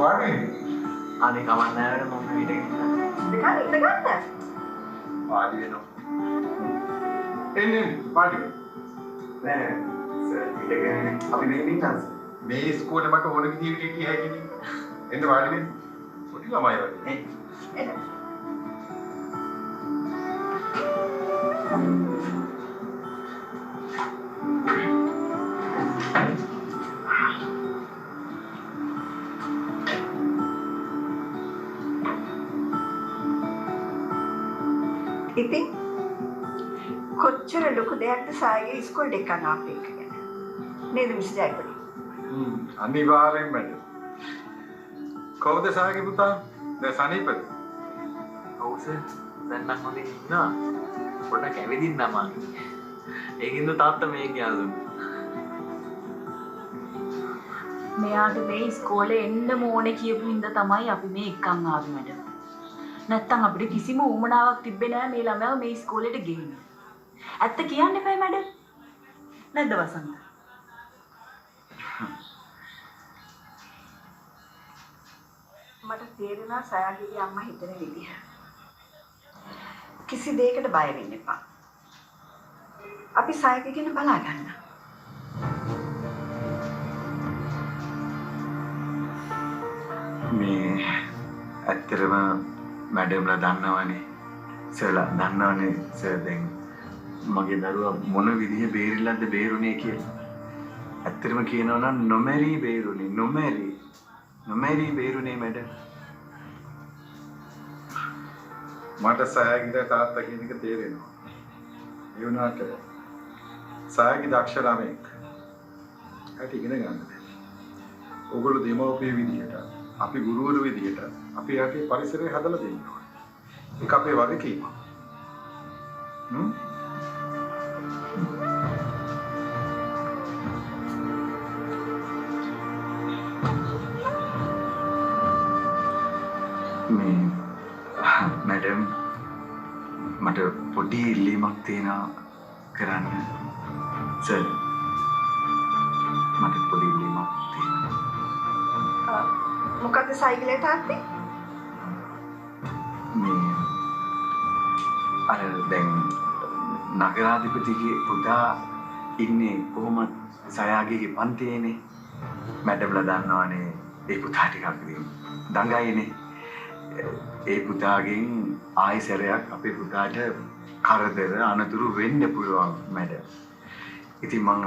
වාඩි අනේ කවන්න නැහැ මම හිටගෙන ඉඳ ගන්න. වාඩි වෙනවා. එන්නේ වාඩි වෙන්න. නෑ සර් හිටගෙන අපි මේ ඉන්නවා. මේ ඉස්කෝලේ මට ඕන විදිහට හිටිය හැකිනේ. එන්න වාඩි වෙන්න. පොඩි ළමයි වගේ. එන්න. ඉතින් කොච්චර ලොකු දෙයක්ද සායගේ ඉස්කෝලේ එකක් අපේ එක ගැන නේද මිස් ජයපති? අනිවාර්යෙන් මැඩම්. කවුද සාගේ පුතා? දැන් සනීපද? ඔව් සර් දැන් නම් හොඳින් ඉන්නවා. පොඩ්ඩක් ඇවිදින්න අමාරුයි. ඒකින්ද තාත්තා මේ කියලා දුන්නා. මෙයාට මේ ඉස්කෝලේ එන්න ඕනේ කියපු හින්දා තමයි අපි මේ එක්කන් ආවේ මැඩම්. නැත්තම් අපිට කිසිම උවමනාවක් තිබ්බේ නෑ මේ ළමයාව මේ ඉස්කෝලේට ගෙන්න. ඇත්ත කියන්න එපා මැඩම්. නැද්ද වසන්ත? මට තේරෙනවා සයාගේ අම්මා හිතන විදිහ. කිසි දෙයකට බය වෙන්න එපා. අපි සයාගේ ගැන බලා ගන්න. මේ ඇත්තටම මැඩම්ලා දන්නවනේ සර්ලා දන්නවනේ සර් දැන් මගේ දරුවා මොන විදිහේ බේරිලාද බේරුනේ කියලා. ඇත්තටම කියනවා නම් නොමැරි බේරුනේ නොමැරි බේරුනේ මැඩම්. මට සයාගේ තාත්තා කියන එක තේරෙනවා. ඒ වුණාට සයාගේ දක්ෂ ළමෙක්. ඇට ඉගෙන ගන්න. ඔයගොල්ලෝ දෙමව්පිය විදියට අපි ගුරුවරු විදියට අපි යටි පරිසරය හදලා දෙන්න ඕනේ. ඒක අපේ වගකීම. මේ මැඩම් මට පොඩි ඉල්ලීමක් තියෙනවා කරන්න. සර් මට පොඩි ඉල්ලීමක් තියෙනවා. මොකද්ද සයිකලේ තාත්තේ? මේ අර දැන් නගරාධිපතිගේ පුතා ඉන්නේ කොහොමද සයාගේ පන්තියේනේ. මැඩම්ලා දන්නවනේ ඒ පුතා ටිකක් දඟයිනේ. ඒ පුතාගෙන් ආයෙ සැරයක් අපේ පුතාට කරදර අනතුරු වෙන්න පුළුවන් මැඩම්. ඉතින් මං